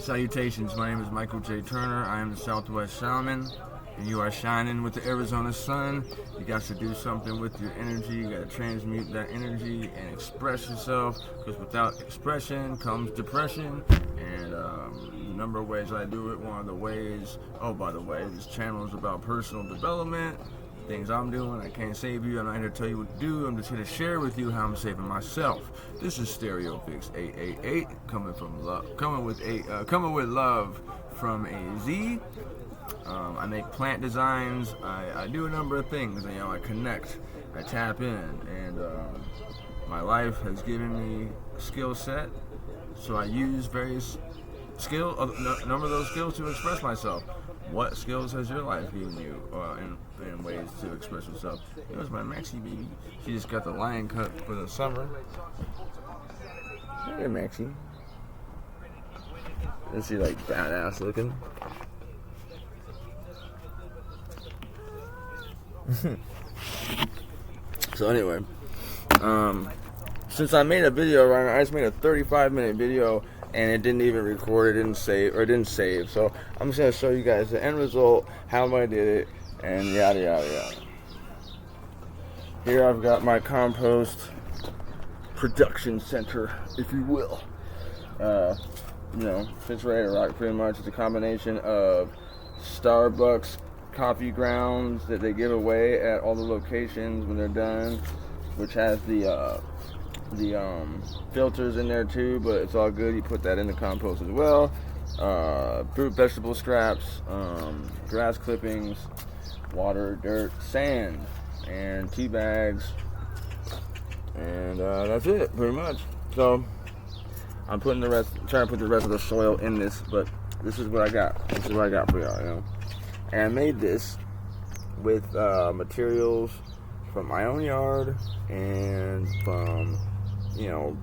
Salutations, my name is Michael J. Turner. I am the Southwest Shaman, and you are shining with the Arizona sun. You got to do something with your energy. You got to transmute that energy and express yourself, because without expression comes depression. And a number of ways I do it. One of the ways, oh, by the way, this channel is about personal development, things I'm doing. I can't save you. I'm not here to tell you what to do. I'm just here to share with you how I'm saving myself. This is StereoPHX 888 coming with love from AZ. I make plant designs. I do a number of things. You know, I connect, I tap in, and my life has given me a skill set. So I use various a number of those skills to express myself. What skills has your life given you in ways to express yourself? It was my Maxie baby. She just got the lion cut for the summer. Hey, Maxie. Isn't she like badass looking? So anyway, since I made a video right now, I just made a 35-minute video. And it didn't even record, it didn't save. So I'm just gonna show you guys the end result, how I did it, and yada yada yada. Here I've got my compost production center, if you will. You know, it's ready to rock pretty much. It's a combination of Starbucks coffee grounds that they give away at all the locations when they're done, which has the filters in there too, but it's all good. You put that in the compost as well. Fruit, vegetable scraps, grass clippings, water, dirt, sand, and tea bags, and that's it pretty much. So I'm trying to put the rest of the soil in this, but this is what I got. This is what I got for y'all, you know. And I made this with materials from my own yard and from, you know,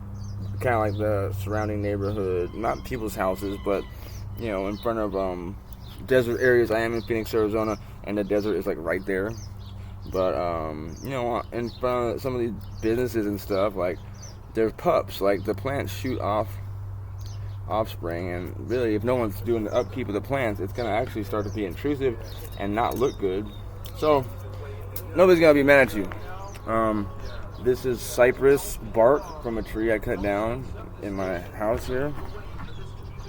kind of like the surrounding neighborhood, not people's houses, but, you know, in front of desert areas. I am in Phoenix, Arizona, and the desert is like right there. But you know, in front of some of these businesses and stuff, like there's pups, like the plants shoot offspring, and really, if no one's doing the upkeep of the plants, it's gonna actually start to be intrusive and not look good. So nobody's gonna be mad at you. This is cypress bark from a tree I cut down in my house here. You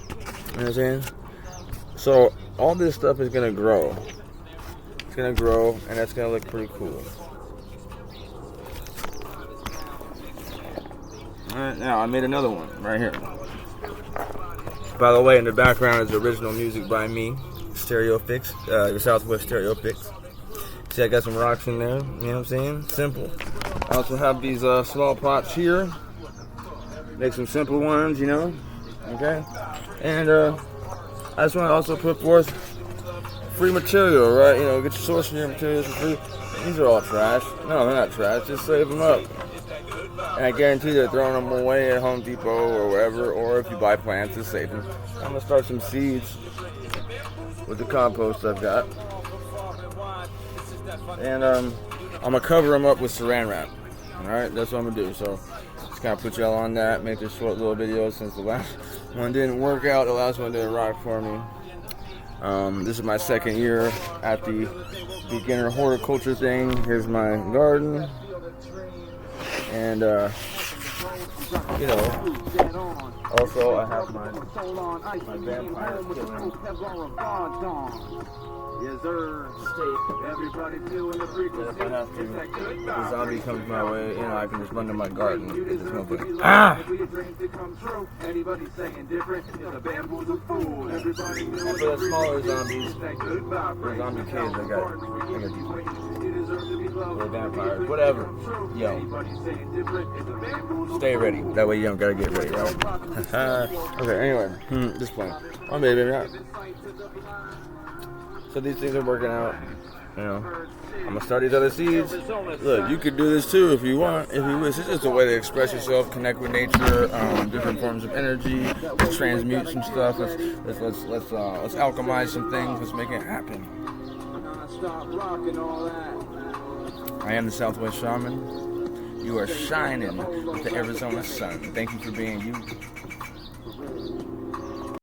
know what I'm saying? So all this stuff is gonna grow. It's gonna grow, and that's gonna look pretty cool. Alright, now I made another one right here. By the way, in the background is original music by me, StereoPHX, your Southwest StereoPHX. See, I got some rocks in there, you know what I'm saying? Simple. I also have these small pots here. Make some simple ones, you know? Okay? And I just want to also put forth free material, right? You know, get your source of your materials for free. These are all trash. No, they're not trash. Just save them up. And I guarantee they're throwing them away at Home Depot or wherever, or if you buy plants, just save them. I'm going to start some seeds with the compost I've got. And I'm going to cover them up with saran wrap. Alright, that's what I'm going to do. So, just kind of put y'all on that, make this short little video since the last one didn't work out. The last one didn't rock for me. This is my second year at the beginner horticulture thing. Here's my garden. And, you know, also I have my vampire killing. Yes, sir. Everybody feeling the frequency. If I have to, if a zombie comes my way, you know, I can just run to my garden and just motherfucker. Ah! And for the smaller zombies, for zombie kids, I got or vampires, whatever. Yo, stay ready. That way you don't gotta get ready, right? Okay, anyway, this point. Oh, baby, yeah. So these things are working out, you know. I'm gonna start these other seeds. Look, you could do this too if you want, if you wish. It's just a way to express yourself, connect with nature, different forms of energy. Let's transmute some stuff. Let's alchemize some things. Let's make it happen. I am the Southwest Shaman. You are shining with the Arizona sun. Thank you for being you.